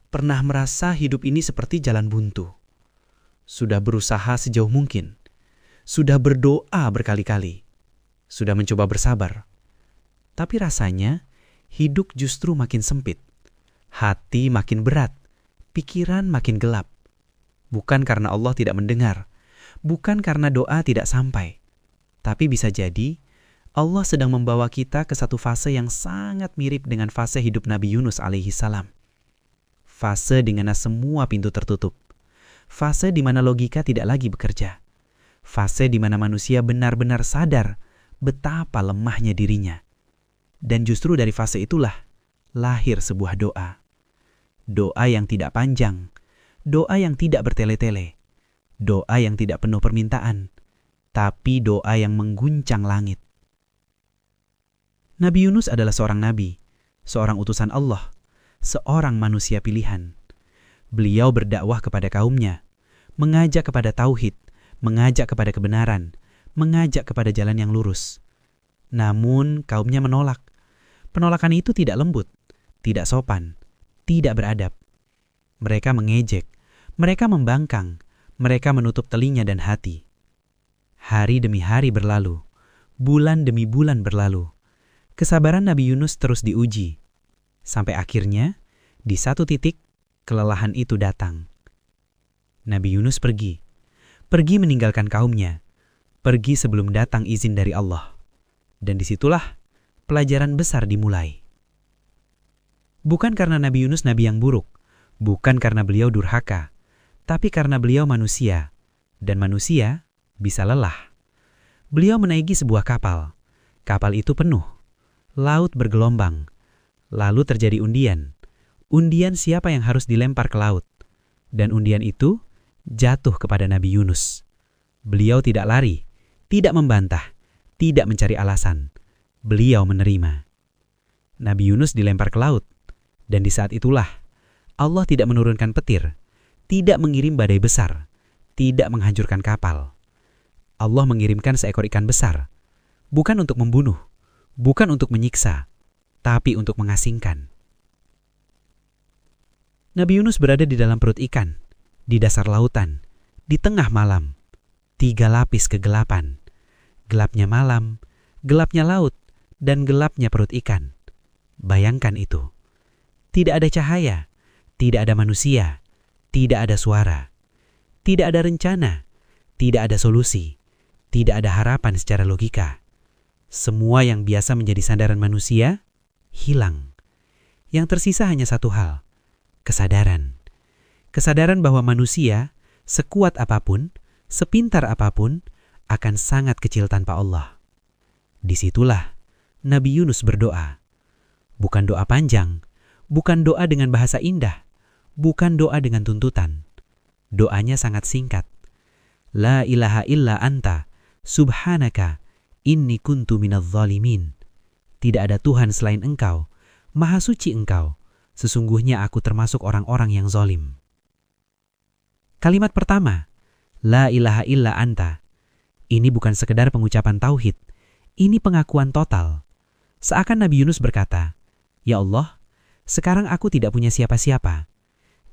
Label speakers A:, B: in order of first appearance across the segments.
A: Pernah merasa hidup ini seperti jalan buntu. Sudah berusaha sejauh mungkin. Sudah berdoa berkali-kali. Sudah mencoba bersabar. Tapi rasanya hidup justru makin sempit. Hati makin berat. Pikiran makin gelap. Bukan karena Allah tidak mendengar. Bukan karena doa tidak sampai. Tapi bisa jadi Allah sedang membawa kita ke satu fase yang sangat mirip dengan fase hidup Nabi Yunus alaihi salam. Fase di mana semua pintu tertutup. Fase di mana logika tidak lagi bekerja. Fase di mana manusia benar-benar sadar betapa lemahnya dirinya. Dan justru dari fase itulah lahir sebuah doa. Doa yang tidak panjang. Doa yang tidak bertele-tele. Doa yang tidak penuh permintaan. Tapi doa yang mengguncang langit. Nabi Yunus adalah seorang nabi, seorang utusan Allah, seorang manusia pilihan. Beliau berdakwah kepada kaumnya, mengajak kepada tauhid, mengajak kepada kebenaran, mengajak kepada jalan yang lurus. Namun kaumnya menolak. Penolakan itu tidak lembut, tidak sopan, tidak beradab. Mereka mengejek, mereka membangkang, mereka menutup telinga dan hati. Hari demi hari berlalu, bulan demi bulan berlalu. Kesabaran Nabi Yunus terus diuji. Sampai akhirnya, di satu titik, kelelahan itu datang. Nabi Yunus pergi meninggalkan kaumnya, pergi sebelum datang izin dari Allah. Dan disitulah pelajaran besar dimulai. Bukan karena Nabi Yunus nabi yang buruk, bukan karena beliau durhaka, tapi karena beliau manusia, dan manusia bisa lelah. Beliau menaiki sebuah kapal. Kapal itu penuh. Laut bergelombang. Lalu terjadi undian. Undian siapa yang harus dilempar ke laut. Dan undian itu jatuh kepada Nabi Yunus. Beliau tidak lari, tidak membantah, tidak mencari alasan. Beliau menerima. Nabi Yunus dilempar ke laut. Dan di saat itulah Allah tidak menurunkan petir, tidak mengirim badai besar, tidak menghancurkan kapal. Allah mengirimkan seekor ikan besar, bukan untuk membunuh, bukan untuk menyiksa, tapi untuk mengasingkan. Nabi Yunus berada di dalam perut ikan, di dasar lautan, di tengah malam. 3 lapis kegelapan. Gelapnya malam, gelapnya laut, dan gelapnya perut ikan. Bayangkan itu. Tidak ada cahaya, tidak ada manusia, tidak ada suara, tidak ada rencana, tidak ada solusi, tidak ada harapan secara logika. Semua yang biasa menjadi sandaran manusia, hilang. Yang tersisa hanya satu hal, kesadaran. Kesadaran bahwa manusia, sekuat apapun, sepintar apapun, akan sangat kecil tanpa Allah. Disitulah Nabi Yunus berdoa. Bukan doa panjang, bukan doa dengan bahasa indah, bukan doa dengan tuntutan. Doanya sangat singkat. La ilaha illa anta, subhanaka, inni kuntu minadz zalimin. Tidak ada Tuhan selain Engkau, Maha Suci Engkau, sesungguhnya aku termasuk orang-orang yang zalim. Kalimat pertama, La ilaha illa anta. Ini bukan sekedar pengucapan tauhid, ini pengakuan total. Seakan Nabi Yunus berkata, Ya Allah, sekarang aku tidak punya siapa-siapa.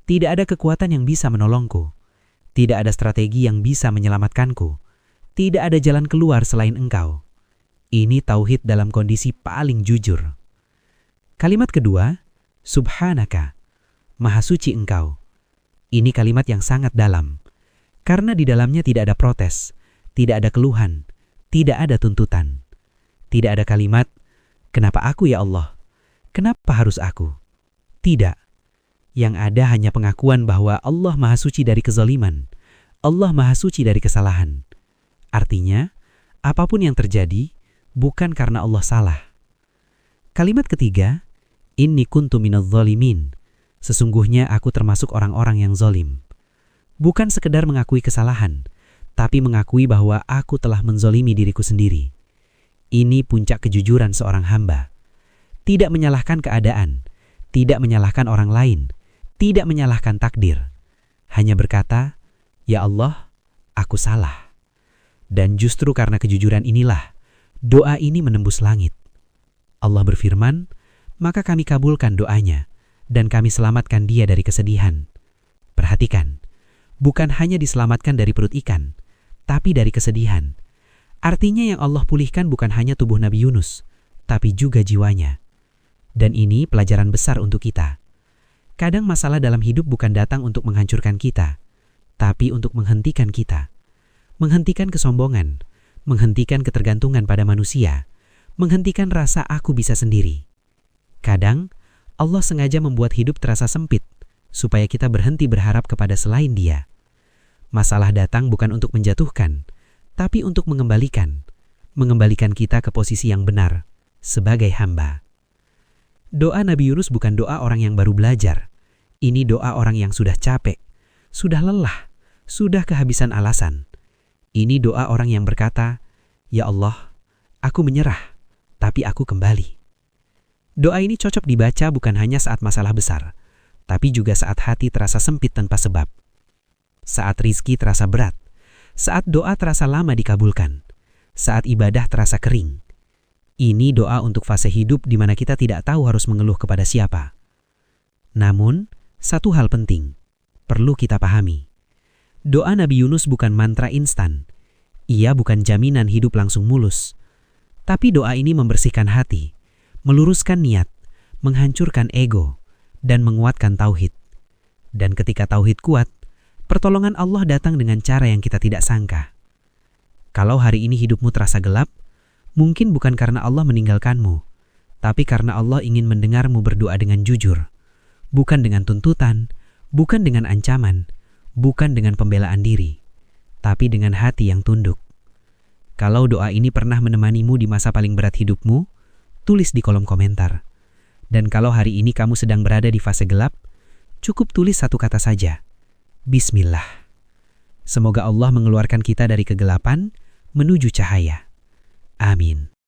A: Tidak ada kekuatan yang bisa menolongku. Tidak ada strategi yang bisa menyelamatkanku. Tidak ada jalan keluar selain Engkau. Ini tauhid dalam kondisi paling jujur. Kalimat kedua, Subhanaka, Maha Suci Engkau. Ini kalimat yang sangat dalam. Karena di dalamnya tidak ada protes, tidak ada keluhan, tidak ada tuntutan. Tidak ada kalimat, kenapa aku ya Allah? Kenapa harus aku? Tidak. Yang ada hanya pengakuan bahwa Allah Maha Suci dari kezaliman. Allah Maha Suci dari kesalahan. Artinya, apapun yang terjadi, bukan karena Allah salah. Kalimat ketiga, Inni kuntu minadz zalimin. Sesungguhnya aku termasuk orang-orang yang zalim. Bukan sekedar mengakui kesalahan, tapi mengakui bahwa aku telah menzalimi diriku sendiri. Ini puncak kejujuran seorang hamba. Tidak menyalahkan keadaan, tidak menyalahkan orang lain, tidak menyalahkan takdir. Hanya berkata, Ya Allah, aku salah. Dan justru karena kejujuran inilah, doa ini menembus langit. Allah berfirman, maka kami kabulkan doanya, dan kami selamatkan dia dari kesedihan. Perhatikan, bukan hanya diselamatkan dari perut ikan, tapi dari kesedihan. Artinya yang Allah pulihkan bukan hanya tubuh Nabi Yunus, tapi juga jiwanya. Dan ini pelajaran besar untuk kita. Kadang masalah dalam hidup bukan datang untuk menghancurkan kita, tapi untuk menghentikan kita. Menghentikan kesombongan, menghentikan ketergantungan pada manusia, menghentikan rasa aku bisa sendiri. Kadang, Allah sengaja membuat hidup terasa sempit, supaya kita berhenti berharap kepada selain Dia. Masalah datang bukan untuk menjatuhkan, tapi untuk mengembalikan kita ke posisi yang benar, sebagai hamba. Doa Nabi Yunus bukan doa orang yang baru belajar. Ini doa orang yang sudah capek, sudah lelah, sudah kehabisan alasan. Ini doa orang yang berkata, "Ya Allah, aku menyerah, tapi aku kembali." Doa ini cocok dibaca bukan hanya saat masalah besar, tapi juga saat hati terasa sempit tanpa sebab. Saat rizki terasa berat, saat doa terasa lama dikabulkan, saat ibadah terasa kering. Ini doa untuk fase hidup di mana kita tidak tahu harus mengeluh kepada siapa. Namun, satu hal penting perlu kita pahami. Doa Nabi Yunus bukan mantra instan. Ia bukan jaminan hidup langsung mulus. Tapi doa ini membersihkan hati, meluruskan niat, menghancurkan ego, dan menguatkan tauhid. Dan ketika tauhid kuat, pertolongan Allah datang dengan cara yang kita tidak sangka. Kalau hari ini hidupmu terasa gelap, mungkin bukan karena Allah meninggalkanmu, tapi karena Allah ingin mendengarmu berdoa dengan jujur. Bukan dengan tuntutan, bukan dengan ancaman, bukan dengan pembelaan diri, tapi dengan hati yang tunduk. Kalau doa ini pernah menemanimu di masa paling berat hidupmu, tulis di kolom komentar. Dan kalau hari ini kamu sedang berada di fase gelap, cukup tulis satu kata saja, Bismillah. Semoga Allah mengeluarkan kita dari kegelapan menuju cahaya. Amin.